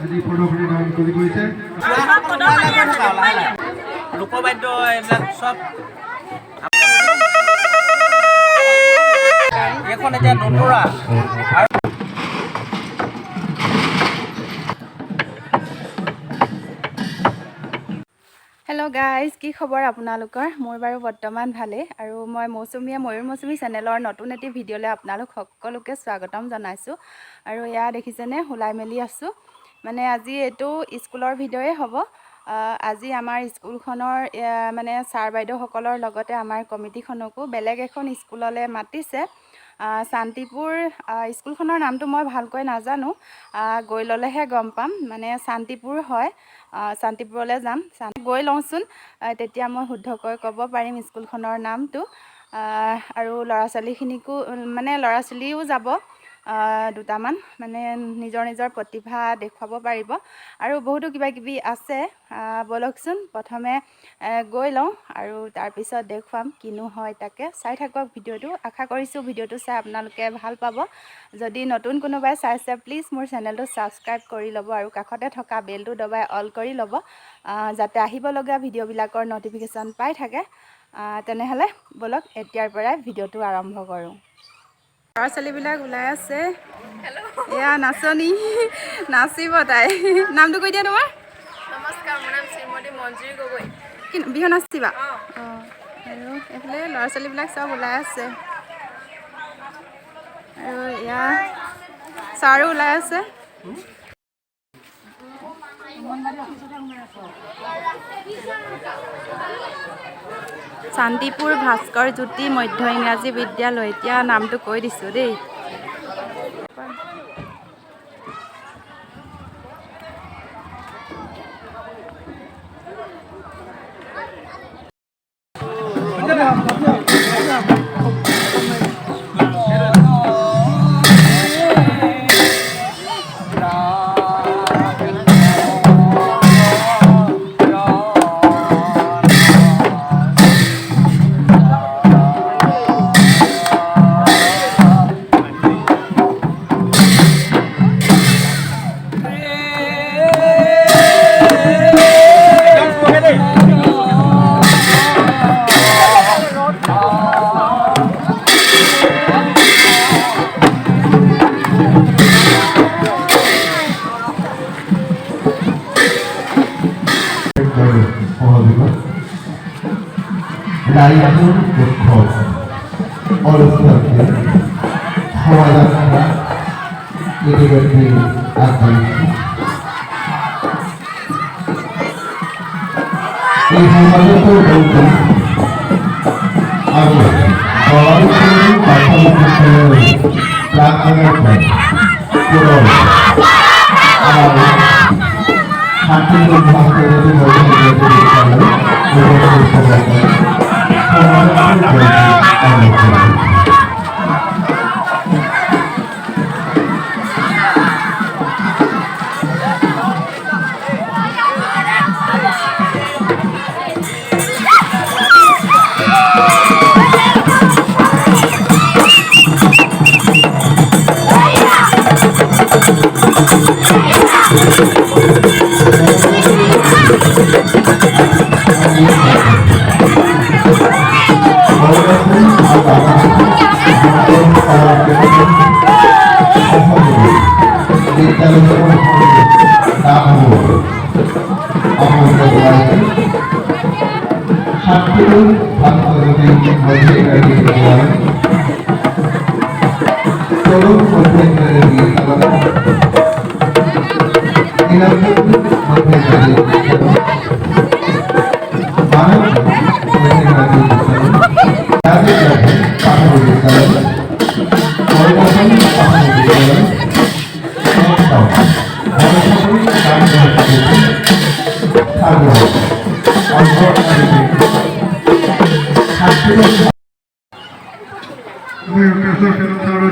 আজি প্ৰদৰ্শনী মুকলি কৰিছে। লোকবাদ্য এইবিলাক চব এখন এতিয়া নতুৰা হেল্ল' গাইজ, কি খবৰ আপোনালোকৰ? মোৰ বাৰু বৰ্তমান ভালেই আৰু মই মৌচুমীয়ে ময়ূৰ মৌচুমী চেনেলৰ নতুন এটি ভিডিঅ'লৈ আপোনালোক সকলোকে স্বাগতম জনাইছোঁ। আৰু এয়া দেখিছেনে, ওলাই মেলি আছোঁ। মানে আজি এইটো স্কুলৰ ভিডিঅ'য়ে হ'ব। আজি আমাৰ স্কুলখনৰ মানে ছাৰ বাইদেউসকলৰ লগতে আমাৰ কমিটিখনকো বেলেগ এখন স্কুললৈ মাতিছে। শান্তিপুৰ স্কুলখনৰ নামটো মই ভালকৈ নাজানো, গৈ ল'লেহে গম পাম। মানে শান্তিপুৰ হয়, শান্তিপুৰলৈ যাম। গৈ লওঁচোন, তেতিয়া মই শুদ্ধকৈ ক'ব পাৰিম স্কুলখনৰ নামটো। আৰু ল'ৰা ছোৱালীও যাব দুটামান, মানে নিজৰ নিজৰ প্ৰতিভা দেখুৱাব পাৰিব। আৰু বহুতো কিবা কিবি আছে, ব'লকচোন প্ৰথমে গৈ লওঁ আৰু তাৰপিছত দেখুৱাম কিনো হয় তাকে। চাই থাকক ভিডিঅ'টো। আশা কৰিছোঁ ভিডিঅ'টো চাই আপোনালোকে ভাল পাব। যদি নতুন কোনোবাই চাইছে প্লিজ মোৰ চেনেলটো ছাবস্ক্ৰাইব কৰি ল'ব আৰু কাষতে থকা বেলটো দবাই অল কৰি ল'ব, যাতে আহিবলগীয়া ভিডিঅ'বিলাকৰ ন'টিফিকেশ্যন পাই থাকে। তেনেহ'লে ব'লক এতিয়াৰ পৰাই ভিডিঅ'টো আৰম্ভ কৰোঁ। ল'ৰা ছোৱালীবিলাক ওলাই আছে। এয়া নাচনী নাচিব তাই। নামটো কৈ দিয়া তোমাৰ? নমস্কাৰ, মোৰ নাম শ্ৰীমতী মঞ্জুৰী গগৈ। কি বিহু নাচিবা? অঁ। আৰু এইফালে ল'ৰা ছোৱালীবিলাক চব ওলাই আছে। আৰু এয়া ছাৰো ওলাই আছে। শান্তিপুৰ ভাস্কৰ জ্যোতি মধ্য ইংৰাজী বিদ্যালয়। এতিয়া নামটো কৈ দিছোঁ দেই। লাইলাতুল উৎসব অনুষ্ঠানটি শোভাযাত্রা ইতিমধ্যে আগবাঢ়িছে। এই শোভাযাত্রার দলটি আমি সরাসরি প্রাথমিক বিদ্যালয়ের প্রাক্তনের পুরো আমাদের শান্তিপুর ভাস্কর্য মধ্য বিদ্যালয়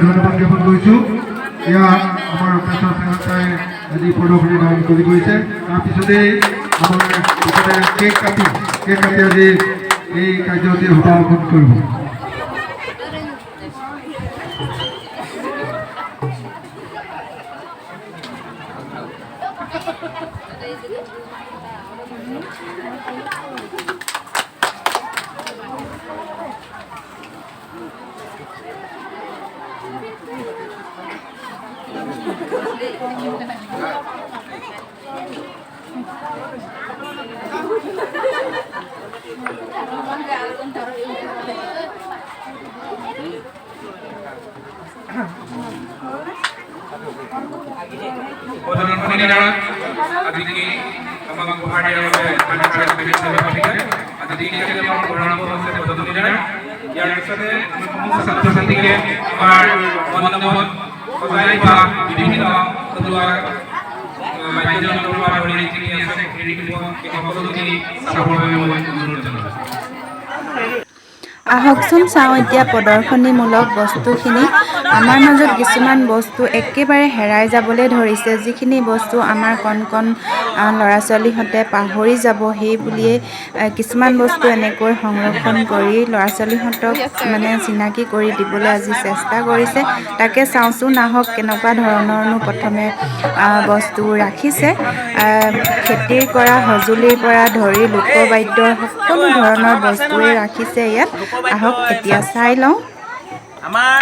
ধন্যবাদ জ্ঞাপন কৰিছোঁ। এয়া আমাৰ প্ৰেছৰ চেক্ৰেটাৰী আজি প্ৰদৰ্শনী মুকলি কৰিছে। তাৰপিছতেই আমাৰ কেক কাটি আজি এই কাৰ্যসূচীৰ শুভাৰম্ভ কৰিব। ছাত্ৰ-ছাত্ৰীকে আমাৰ মণ্ডপত সজাই বা বিভিন্ন বাদ্যযন্ত্ৰৰ পৰা ধৰি যিখিনি আছে সেই সকলোখিনি চাবৰ বাবে মই অনুৰোধ জনাইছোঁ। আহকচোন চাওঁ এতিয়া প্ৰদৰ্শনীমূলক বস্তুখিনি। আমাৰ মাজত কিছুমান বস্তু একেবাৰে হেৰাই যাবলৈ ধৰিছে, যিখিনি বস্তু আমাৰ কণ কণ ল'ৰা ছোৱালীহঁতে পাহৰি যাব সেই বুলিয়ে কিছুমান বস্তু এনেকৈ সংৰক্ষণ কৰি ল'ৰা ছোৱালীহঁতক মানে চিনাকি কৰি দিবলৈ আজি চেষ্টা কৰিছে। তাকে চাওঁচোন আহক কেনেকুৱা ধৰণৰনো প্ৰথমে বস্তু ৰাখিছে। খেতিৰ কৰা সঁজুলিৰ পৰা ধৰি লোকবাদ্যৰ সকলো ধৰণৰ বস্তুৱে ৰাখিছে ইয়াত। আহক এতিয়া চাই লওঁ। আমাৰ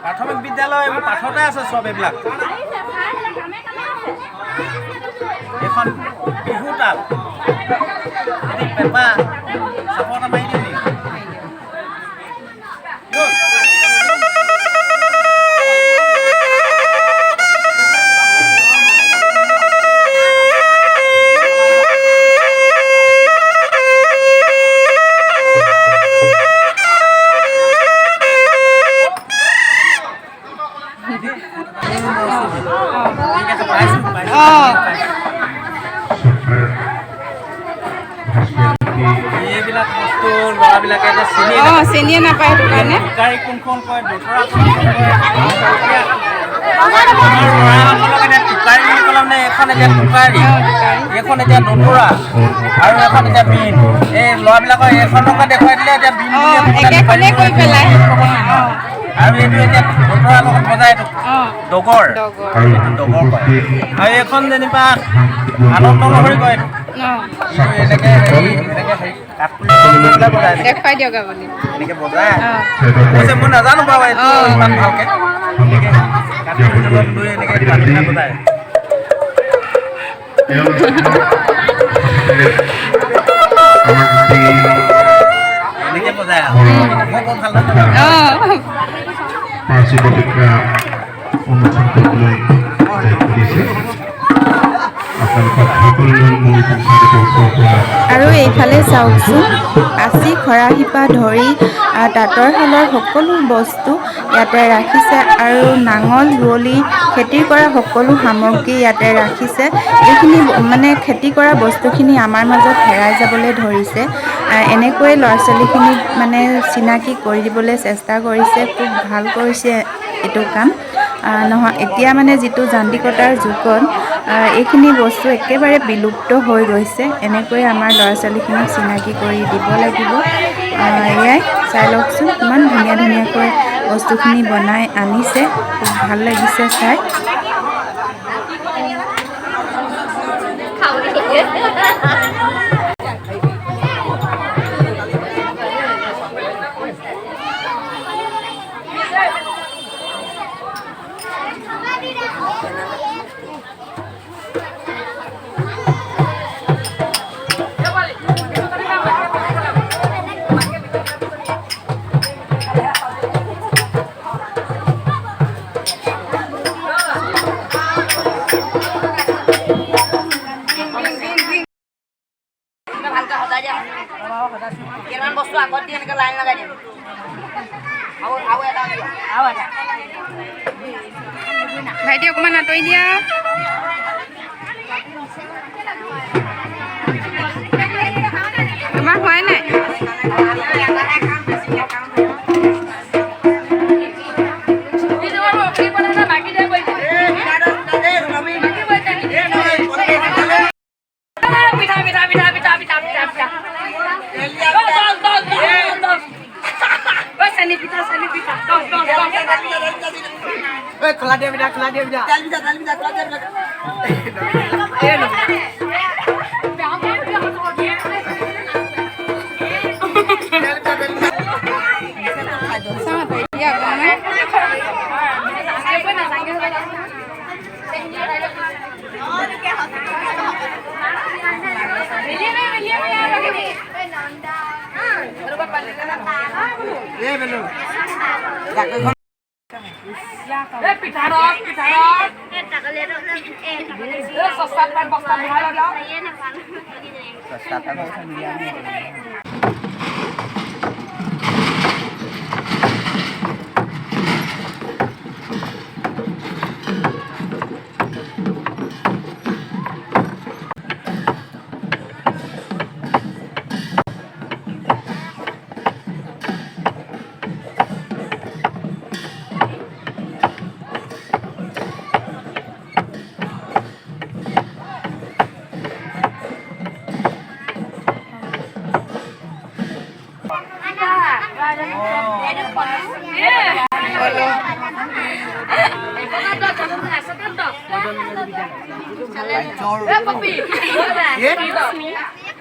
প্ৰাথমিক বিদ্যালয় এইবোৰ পাঠতে আছে চব এইবিলাক। এখন বিহু তাল পেপা চাপৰটা মাৰি দিবি। এইবিলাক বস্তু ল'ৰাবিলাকে চিনিয়ে নাপায় সেইটো কাৰণে গাড়ী কোনখন কয় দোতৰা টুকাৰী বুলি ক'লাম নে এখন এতিয়া টুকাৰী, এইখন এতিয়া দোতৰা আৰু এখন এতিয়া বিন। এই ল'ৰাবিলাকৰ এইখনকে দেখুৱাই দিলে এতিয়া বিন একেখনেই কৰি পেলাই। আৰু এইটো এতিয়া দোতৰাৰ লগত বজাই এইটো ডগৰ, ডগৰ কয়। আৰু এইখন যেনিবা আনন্দ লহৰী কয় এইটো। এনেকে দেখুৱাই দিয়ক আপুনি। এনেকে বজাই মই নাজানো বাৰু এইটো ইমান ভালকে। লৈ এনেকে বজায়। এনেকে বজায় আৰু মই বৰ ভাল নাজানো। পাৰ্শ্ব প্ৰতিক্ৰিয়া উন্মোচন কৰিবলৈ দিছে। আৰু এইফালে চাওকচোন কাঁচি খৰাহীৰ পৰা ধৰি তাঁতৰ শালৰ সকলো বস্তু ইয়াতে ৰাখিছে আৰু নাঙল যুৱলি খেতি কৰা সকলো সামগ্ৰী ইয়াতে ৰাখিছে। এইখিনি মানে খেতি কৰা বস্তুখিনি আমাৰ মাজত হেৰাই যাবলৈ ধৰিছে। এনেকৈ ল'ৰা ছোৱালীখিনিক মানে চিনাকি কৰি দিবলৈ চেষ্টা কৰিছে। খুব ভাল কৰিছে এইটো কাম। নহয় এতিয়া মানে যিটো যান্ত্ৰিকতাৰ যুগত এইখিনি বস্তু একেবাৰে বিলুপ্ত হৈ গৈছে। এনেকৈ আমাৰ ল'ৰা ছোৱালীখিনিক চিনাকি কৰি দিব লাগিব। এয়াই চাই লওকচোন কিমান ধুনীয়া ধুনীয়াকৈ বস্তুখিনি বনাই আনিছে। খুব ভাল লাগিছে চাই। ভাইটি অকণমান আঁতৰি দিয়া। তোমাৰ হোৱাই নাই?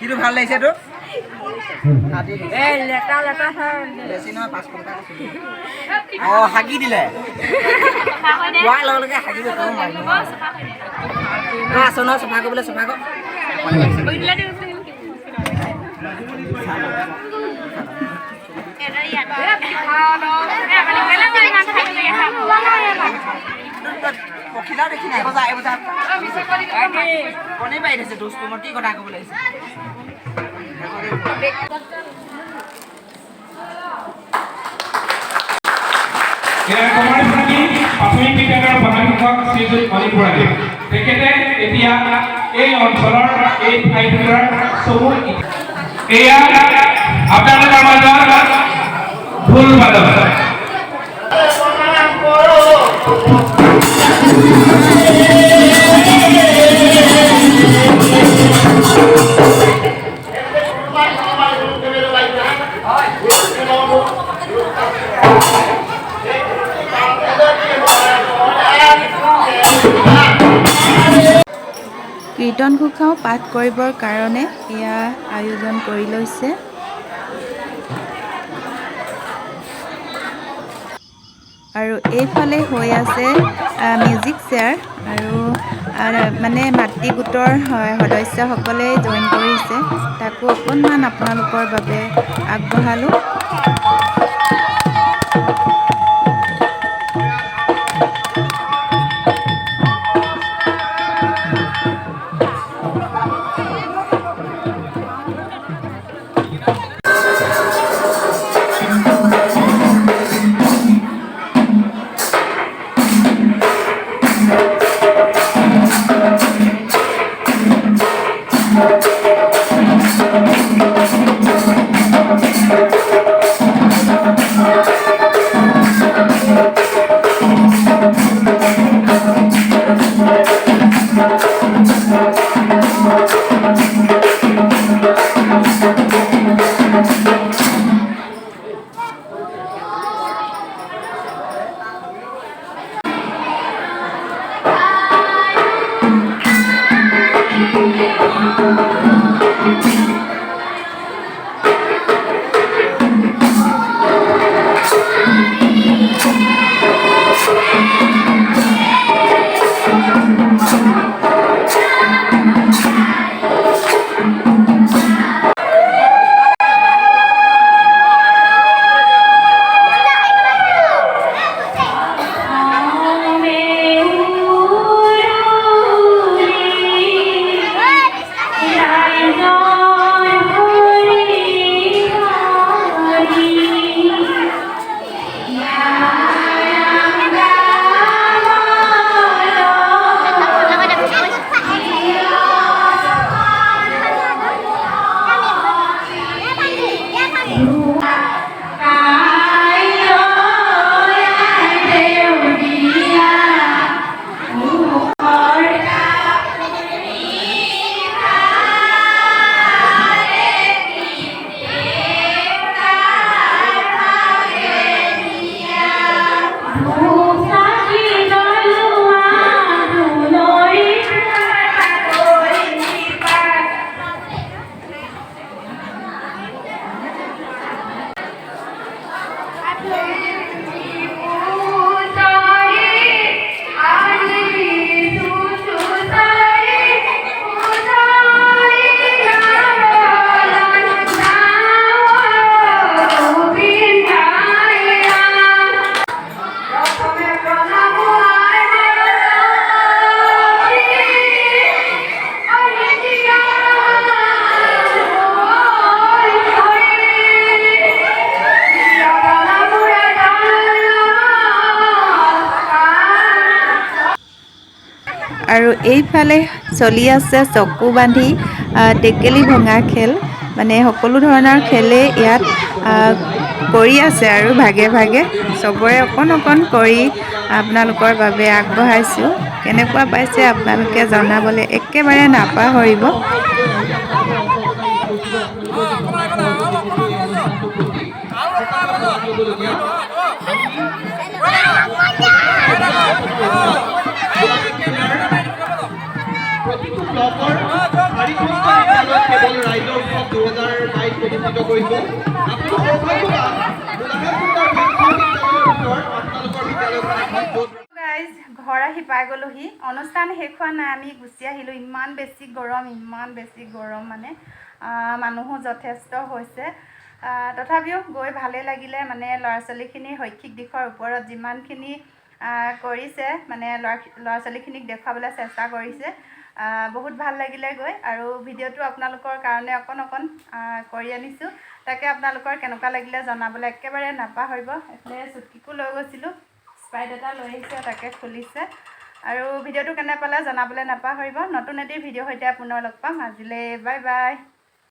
কিন্তু ভাল লাগিছে তোৰ হাগি দিলে খোৱাৰ লগে লগে হাগি দিব আছ ন চফা কৰিবলৈ চফা কৰ পখিলা দেখি নাই কণী পাই দিছে দোষ তোমাৰ কি কথা ক'ব লাগিছে প্ৰাথমিক বিদ্যালয়ৰ প্ৰধান শিক্ষক শ্ৰীযুত অনিল বৰাদে তেখেতে এতিয়া এই অঞ্চলৰ এই ঠাইটুকুৰাৰ চমু এয়া আপোনালোকৰ মাজত ঢোল বাদক কীৰ্তন ঘোষাও পাঠ কৰিবৰ কাৰণে এয়া আয়োজন কৰি লৈছে। আৰু এইফালে হৈ আছে মিউজিক চেয়াৰ আৰু মানে মাতৃ গোটৰ সদস্যসকলে জইন কৰিছে, তাকো অকণমান আপোনালোকৰ বাবে আগবঢ়ালোঁ। No. আৰু এইফালে চলি আছে চকু বান্ধি টেকেলি ভঙা খেল মানে সকলো ধৰণৰ খেলেই ইয়াত কৰি আছে আৰু ভাগে ভাগে চবৰে অকণ অকণ কৰি আপোনালোকৰ বাবে আগবঢ়াইছোঁ কেনেকুৱা পাইছে আপোনালোকে জনাবলৈ একেবাৰে নাপাহৰিব প্ৰতিটো ব্লকৰ 4খন বিদ্যালয়ত কেৱল ৰাইজৰ উৎসৱ 2022 অনুষ্ঠিত কৰিছোঁ। আপোনালোক সৌভাগ্যৱান আপোনালোকৰ বিদ্যালয়খন এখন গাইজ ঘৰ আহি পাই গ'লোহি অনুষ্ঠান শেষ হোৱা নাই আমি গুচি আহিলোঁ ইমান বেছি গৰম মানে মানুহো যথেষ্ট হৈছে তথাপিও গৈ ভালেই লাগিলে মানে ল'ৰা ছোৱালীখিনিৰ শৈক্ষিক দিশৰ ওপৰত যিমানখিনি কৰিছে মানে ল'ৰা ছোৱালীখিনিক দেখুৱাবলৈ চেষ্টা কৰিছে বহুত ভাল লাগিলে গৈ আৰু ভিডিঅ'টো আপোনালোকৰ কাৰণে অকণ কৰি আনিছোঁ তাকে আপোনালোকৰ কেনেকুৱা লাগিলে জনাবলৈ একেবাৰে নাপাহৰিব এইফালে চুটকিকো লৈ গৈছিলোঁ স্প্ৰাইট এটা লৈ আহিছে তাকে খুলিছে আৰু ভিডিঅ'টো কেনে পালে জনাবলৈ নাপাহৰিব নতুন এটি ভিডিঅ'ৰ সৈতে পুনৰ লগ পাম আজিলৈ বাই বাই